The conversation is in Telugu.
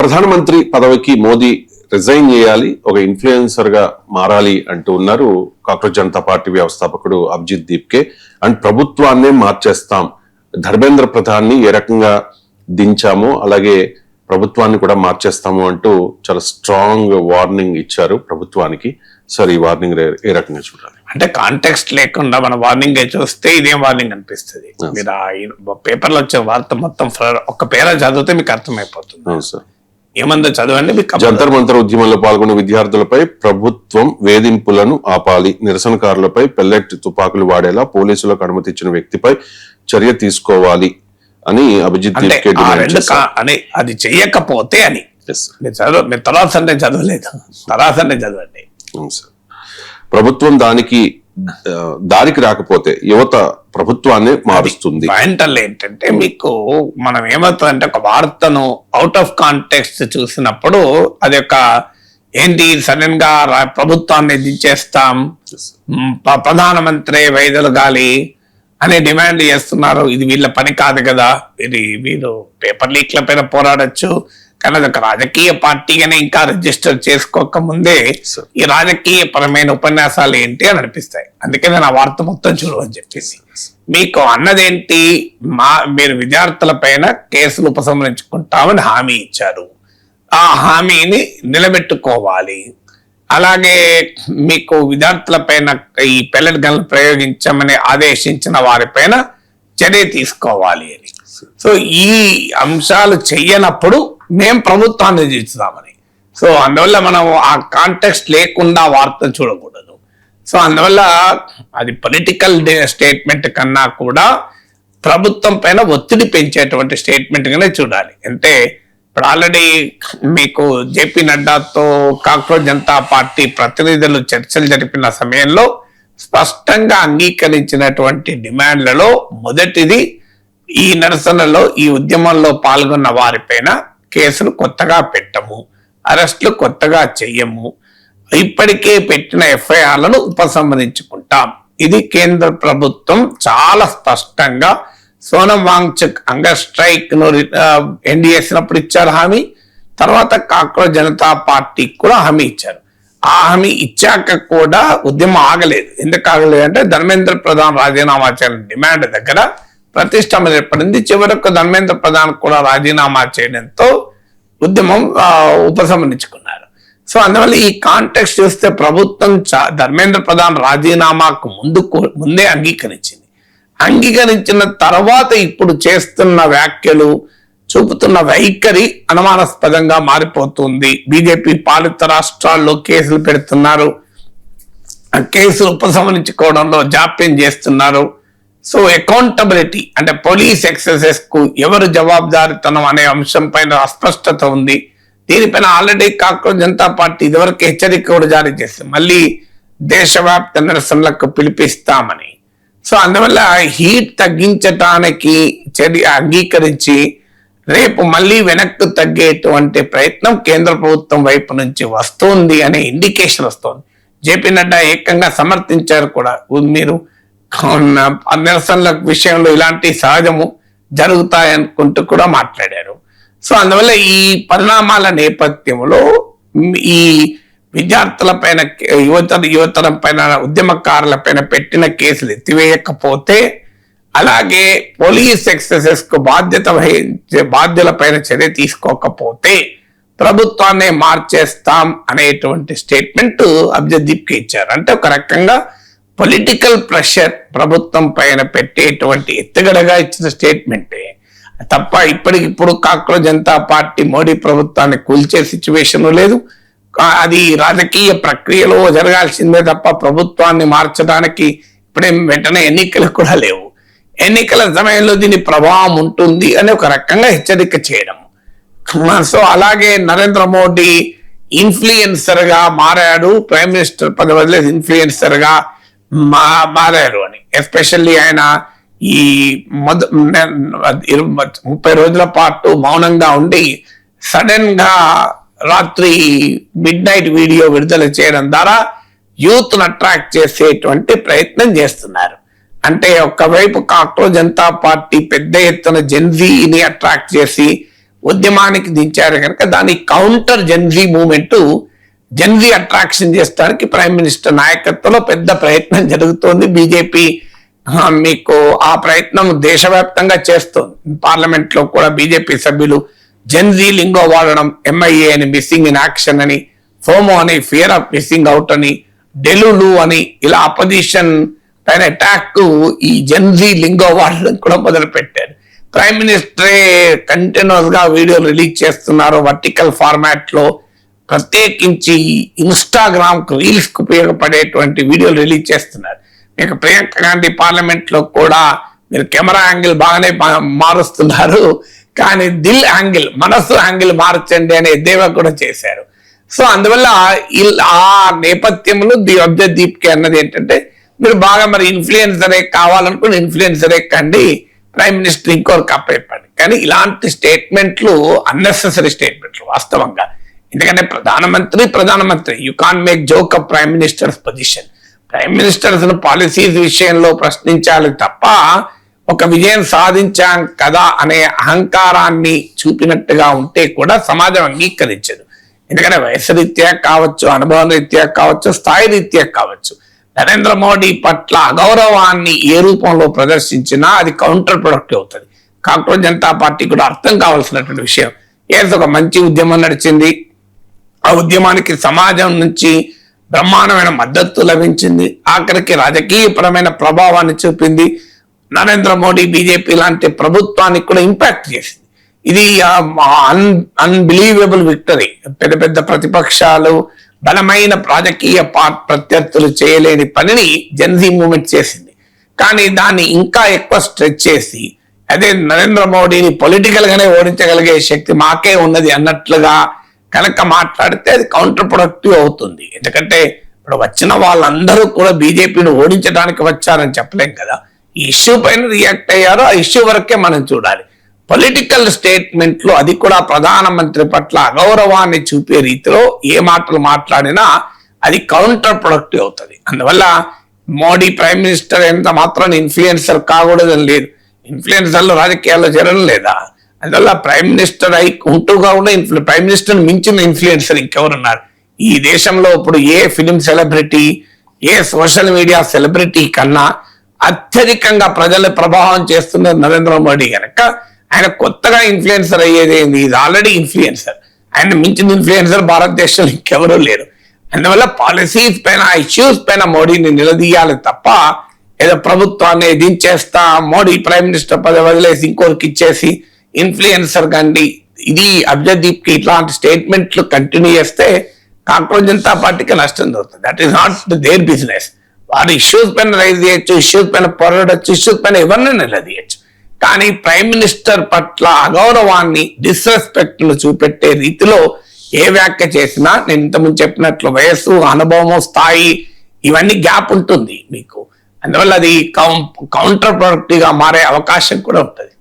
ప్రధానమంత్రి పదవికి మోదీ రిజైన్ చేయాలి, ఒక ఇన్ఫ్లుయెన్సర్ గా మారాలి అంటూ ఉన్నారు కాంగ్రెస్ జనతా పార్టీ వ్యవస్థాపకుడు అభిజిత్ దీప్కే. అండ్ ప్రభుత్వాన్నే మార్చేస్తాం, ధర్మేంద్ర ప్రధాన్ని ఏ రకంగా దించామో అలాగే ప్రభుత్వాన్ని కూడా మార్చేస్తాము అంటూ చాలా స్ట్రాంగ్ వార్నింగ్ ఇచ్చారు ప్రభుత్వానికి. సార్, ఈ వార్నింగ్ ఏ రకంగా చూడాలి? అంటే కాంటెక్స్ట్ లేకుండా మన వార్నింగ్ చూస్తే ఇదేం వార్నింగ్ అనిపిస్తుంది. మీరు పేపర్లో వచ్చే వార్త మొత్తం ఒక పేరా చదివితే మీకు అర్థమైపోతుంది. సార్, ఏమందో చదవండి. జంతర్ మంతర్ ఉద్యమంలో పాల్గొన్న విద్యార్థులపై ప్రభుత్వం వేధింపులను ఆపాలి, నిరసనకారులపై పెల్లెట్ తుపాకులు వాడేలా పోలీసులకు అనుమతి ఇచ్చిన వ్యక్తిపై చర్య తీసుకోవాలి అని అభిజిత్ దీప్కే అని. అది చెయ్యకపోతే అని మీరు తర్వాత చదవలేదు, తర్వాత చదవండి. ప్రభుత్వం దానికి రాకపోతే యువత ప్రభుత్వాన్ని మారుస్తుంది. పాయింట్ ఏంటంటే మీకు మనం ఏమవుతుందంటే ఒక వార్తను అవుట్ ఆఫ్ కాంటెక్స్ట్ చూసినప్పుడు అది ఒక ఏంటి సడన్ గా ప్రభుత్వాన్ని దించేస్తాం, ప్రధానమంత్రి వైదొలగాలి అనే డిమాండ్ చేస్తున్నారు. ఇది వీళ్ళ పని కాదు కదా, ఇది వీళ్ళు పేపర్ లీక్ల పైన పోరాడచ్చు, కానీ అదొక రాజకీయ పార్టీగానే ఇంకా రిజిస్టర్ చేసుకోక ముందే ఈ రాజకీయ పరమైన ఉపన్యాసాలు ఏంటి అని అనిపిస్తాయి. అందుకే నేను ఆ వార్త మొత్తం చూడమని చెప్పేసి మీకు అన్నదేంటి, మీరు విద్యార్థుల పైన కేసులు ఉపసంహరించుకుంటామని హామీ ఇచ్చారు, ఆ హామీని నిలబెట్టుకోవాలి. అలాగే మీకు విద్యార్థుల పైన ఈ పెల్లెట్ గన్లు ప్రయోగించమని ఆదేశించిన వారిపైన చర్య తీసుకోవాలి అని. సో ఈ అంశాలు చెయ్యనప్పుడు మేం ప్రభుత్వాన్ని దించుదామని. సో అందువల్ల మనం ఆ కాంటెక్స్ట్ లేకుండా వార్తను చూడకూడదు. సో అందువల్ల అది పొలిటికల్ స్టేట్మెంట్ కన్నా కూడా ప్రభుత్వం పైన ఒత్తిడి పెంచేటువంటి స్టేట్మెంట్ గానే చూడాలి. అంటే ఇప్పుడు ఆల్రెడీ మీకు జేపీ నడ్డాతో కాంగ్రెస్ జనతా పార్టీ ప్రతినిధులు చర్చలు జరిపిన సమయంలో స్పష్టంగా అంగీకరించినటువంటి డిమాండ్లలో మొదటిది ఈ నిరసనలో ఈ ఉద్యమంలో పాల్గొన్న వారిపైన కేసులు కొత్తగా పెట్టము, అరెస్టులు కొత్తగా చెయ్యము, ఇప్పటికే పెట్టిన ఎఫ్ఐఆర్లను ఉపసంహరించుకుంటాం. ఇది కేంద్ర ప్రభుత్వం చాలా స్పష్టంగా సోనం వాంగ్చుక్ హంగర్ స్ట్రైక్ ను ఎన్డీ చేసినప్పుడు ఇచ్చారు హామీ, తర్వాత కాంగ్రెస్ జనతా పార్టీకి కూడా హామీ ఇచ్చారు. ఆ హామీ ఇచ్చాక కూడా ఉద్యమం ఆగలేదు. ఎందుకు ఆగలేదు అంటే ధర్మేంద్ర ప్రధాన్ రాజీనామా చేయాలని డిమాండ్ దగ్గర ప్రతిష్టంభన ఏర్పడింది. చివరకు ధర్మేంద్ర ప్రధాన్ కూడా రాజీనామా చేయడంతో ఉద్యమం ఉపసంహరించుకున్నారు. సో అందువల్ల ఈ కాంటెక్స్ట్ చూస్తే ప్రభుత్వం ధర్మేంద్ర ప్రధాన్ రాజీనామాకు ముందే అంగీకరించింది. అంగీకరించిన తర్వాత ఇప్పుడు చేస్తున్న వ్యాఖ్యలు, చూపుతున్న వైఖరి అనుమానాస్పదంగా మారిపోతుంది. బీజేపీ పాలిత రాష్ట్రాల్లో కేసులు పెడుతున్నారు, కేసులు ఉపసంహరించుకోవడంలో జాప్యం చేస్తున్నారు. సో అకౌంటబిలిటీ అంటే పోలీస్ ఎక్సర్సైజ్ కు ఎవరు జవాబుదారితనం అనే అంశం పైన అస్పష్టత ఉంది. దీనిపైన ఆల్రెడీ కాంగ్రెస్ జనతా పార్టీ ఇదివరకు హెచ్చరిక కూడా జారీ చేసింది, మళ్ళీ దేశవ్యాప్త నిరసనలకు పిలిపిస్తామని. సో అందువల్ల హీట్ తగ్గించటానికి చర్య అంగీకరించి రేపు మళ్ళీ వెనక్కు తగ్గేటువంటి ప్రయత్నం కేంద్ర ప్రభుత్వం వైపు నుంచి వస్తుంది అనే ఇండికేషన్ వస్తుంది. జేపీ నడ్డా ఏకంగా సమర్థించారు కూడా, మీరు నిరసనల విషయంలో ఇలాంటి సహజము జరుగుతాయనుకుంటూ కూడా మాట్లాడారు. సో అందువల్ల ఈ పరిణామాల నేపథ్యంలో ఈ విద్యార్థుల పైన యువతరం పైన ఉద్యమకారుల పైన పెట్టిన కేసులు ఎత్తివేయకపోతే, అలాగే పోలీస్ ఎక్సర్సైజ్ కు బాధ్యుల పైన చర్య తీసుకోకపోతే ప్రభుత్వాన్ని మార్చేస్తాం అనేటువంటి స్టేట్మెంట్ అభిజిత్ దీప్కే ఇచ్చారు. అంటే ఒక రకంగా పొలిటికల్ ప్రెషర్ ప్రభుత్వం పైన పెట్టేటువంటి ఎత్తుగడగా ఇచ్చిన స్టేట్మెంటే తప్ప ఇప్పటికిప్పుడు కాంగ్రెస్ జనతా పార్టీ మోడీ ప్రభుత్వాన్ని కూల్చే సిచ్యువేషన్ లేదు. అది రాజకీయ ప్రక్రియలో జరగాల్సిందే తప్ప ప్రభుత్వాన్ని మార్చడానికి ఇప్పుడేం వెంటనే ఎన్నికలు కూడా లేవు. ఎన్నికల సమయంలో దీని ప్రభావం ఉంటుంది అని ఒక రకంగా హెచ్చరిక చేయడం. సో అలాగే నరేంద్ర మోడీ ఇన్ఫ్లుయెన్సర్ గా మారాడు, ప్రైమ్ మినిస్టర్ పదవి వదిలేసి ఇన్ఫ్లుయెన్సర్ గా మారారు అని. ఎస్పెషల్లీ ఆయన ఈ 30 రోజుల పాటు మౌనంగా ఉండి సడన్ గా రాత్రి మిడ్ నైట్ వీడియో విడుదల చేయడం ద్వారా యూత్ ను అట్రాక్ట్ చేసేటువంటి ప్రయత్నం చేస్తున్నారు. అంటే ఒకవైపు కాంగ్రెస్ జనతా పార్టీ పెద్ద ఎత్తున జెన్జీని అట్రాక్ట్ చేసి ఉద్యమానికి దించారు కనుక దాని counter Gen Z movement, Gen Z attraction చేసడానికి ప్రైమ్ మినిస్టర్ నాయకత్వంలో పెద్ద ప్రయత్నం జరుగుతోంది. బీజేపీ మీకు ఆ ప్రయత్నం దేశవ్యాప్తంగా చేస్తోంది. పార్లమెంట్ లో కూడా బీజేపీ సభ్యులు జెన్జీ లింగో వాడడం, ఎంఐఏ అని మిస్సింగ్ ఇన్ యాక్షన్ అని, ఫోమో అని ఫియర్ ఆఫ్ మిస్సింగ్ అవుట్ అని, డెలులు అని ఇలా అపోజిషన్ పైన అటాక్ ఈ జెన్జీ లింగో వాడడం కూడా మొదలు పెట్టారు. ప్రైమ్ మినిస్టరే కంటిన్యూస్ గా వీడియోలు రిలీజ్ చేస్తున్నారు వర్టికల్ ఫార్మాట్ లో. ప్రత్యేకించి ఇన్స్టాగ్రామ్ కు రీల్స్ కు ఉపయోగపడేటువంటి వీడియోలు రిలీజ్ చేస్తున్నారు. మీకు ప్రియాంక గాంధీ పార్లమెంట్ లో కూడా మీరు కెమెరా యాంగిల్ బాగానే మారుస్తున్నారు, కానీ దిల్ యాంగిల్, మనస్సు యాంగిల్ మార్చండి అనే ఎద్దేవా కూడా చేశారు. సో అందువల్ల ఆ నేపథ్యంలో దీప్కే అన్నది ఏంటంటే, మీరు బాగా మరి ఇన్ఫ్లుయెన్సరే కావాలనుకుని ఇన్ఫ్లుయెన్సరే కండి, ప్రైమ్ మినిస్టర్ ఇంకోరు కప్పైపోండి. కానీ ఇలాంటి స్టేట్మెంట్లు అన్నెసెసరీ స్టేట్మెంట్లు వాస్తవంగా. ఎందుకంటే ప్రధానమంత్రి you can make joke of prime minister's position. Prime minister's policies విషయంలో ప్రశ్నించాలి తప్ప ఒక విజయం సాధించాం కదా అనే అహంకారాన్ని చూపినట్టుగా ఉంటే కూడా సమాజం అంగీకరించదు. ఎందుకంటే వయసు రీత్యా కావచ్చు, అనుభవం రీత్యా కావచ్చు, స్థాయి రీత్యా కావచ్చు, నరేంద్ర మోడీ పట్ల అగౌరవాన్ని ఏ రూపంలో ప్రదర్శించినా అది కౌంటర్ ప్రొడక్టివ్ అవుతుంది. కాంగ్రెస్ జనతా పార్టీ కూడా అర్థం కావాల్సినటువంటి విషయం. ఏదో ఒక మంచి ఉద్యమం నడిచింది, ఆ ఉద్యమానికి సమాజం నుంచి బ్రహ్మాండమైన మద్దతు లభించింది, ఆఖరికి రాజకీయపరమైన ప్రభావాన్ని చూపింది. నరేంద్ర మోడీ బీజేపీ లాంటి ప్రభుత్వానికి కూడా ఇంపాక్ట్ చేసింది. ఇది అన్బిలీవబుల్ విక్టరీ. పెద్ద పెద్ద ప్రతిపక్షాలు, బలమైన రాజకీయ ప్రత్యర్థులు చేయలేని పనిని జెన్జీ మూవ్మెంట్ చేసింది. కానీ దాన్ని ఇంకా ఎక్కువ స్ట్రెచ్ చేసి అదే నరేంద్ర మోడీని పొలిటికల్ గానే ఓడించగలిగే శక్తి మాకే ఉన్నది అన్నట్లుగా కనుక మాట్లాడితే అది కౌంటర్ ప్రొడక్టివ్ అవుతుంది. ఎందుకంటే ఇప్పుడు వచ్చిన వాళ్ళందరూ కూడా బీజేపీని ఓడించడానికి వచ్చారని చెప్పలేం కదా. ఈ ఇష్యూ పైన రియాక్ట్ అయ్యారో ఆ ఇష్యూ వరకే మనం చూడాలి. పొలిటికల్ స్టేట్మెంట్లు, అది కూడా ప్రధానమంత్రి పట్ల అగౌరవాన్ని చూపే రీతిలో ఏ మాటలు మాట్లాడినా అది కౌంటర్ ప్రొడక్టివ్ అవుతుంది. అందువల్ల మోడీ ప్రైమ్ మినిస్టర్ ఎంత మాత్రం ఇన్ఫ్లుయెన్సర్ కాకూడదని లేదు. ఇన్ఫ్లుయెన్సర్లు రాజకీయాల్లో చేరడం లేదా? అందువల్ల ప్రైమ్ మినిస్టర్ ఉంటూగా కూడా ప్రైమ్ మినిస్టర్ మించిన ఇన్ఫ్లుయెన్సర్ ఇంకెవరున్నారు ఈ దేశంలో? ఇప్పుడు ఏ ఫిలిం సెలబ్రిటీ, ఏ సోషల్ మీడియా సెలబ్రిటీ కన్నా అత్యధికంగా ప్రజల్ని ప్రభావం చేస్తున్న నరేంద్ర మోడీ కనుక ఆయన కొత్తగా ఇన్ఫ్లుయెన్సర్ అయ్యేది ఏంది? ఇది ఆల్రెడీ ఇన్ఫ్లుయెన్సర్. ఆయన మించిన ఇన్ఫ్లుయెన్సర్ భారతదేశంలో ఇంకెవరూ లేరు. అందువల్ల పాలసీస్ పైన, ఇష్యూస్ పైన మోడీని నిలదీయాలి తప్ప ఏదో ప్రభుత్వాన్ని దించేస్తా, మోడీ ప్రైమ్ మినిస్టర్ పదవి వదిలేసి ఇంకోరికి ఇచ్చేసి ఇన్ఫ్లుయెన్సర్ కండి, ఇది అబ్జదీప్ కి ఇట్లాంటి స్టేట్మెంట్లు కంటిన్యూ చేస్తే కాంగ్రెస్ జనతా పార్టీకి నష్టం జరుగుతుంది. That is not their business. వారు ఇష్యూస్ పైన రైజ్ చేయొచ్చు, ఇష్యూస్ పైన పోరాడచ్చు, ఇష్యూస్ పైన ఎవరిని నిలదీయచ్చు. కానీ ప్రైమ్ మినిస్టర్ పట్ల అగౌరవాన్ని, డిస్రెస్పెక్ట్ ను చూపెట్టే రీతిలో ఏ వ్యాఖ్య చేసినా, నేను ఇంతకుముందు చెప్పినట్లు వయస్సు, అనుభవము, స్థాయి ఇవన్నీ గ్యాప్ ఉంటుంది మీకు. అందువల్ల అది కౌంటర్ ప్రొడక్టివ్ గా మారే అవకాశం కూడా ఉంటుంది.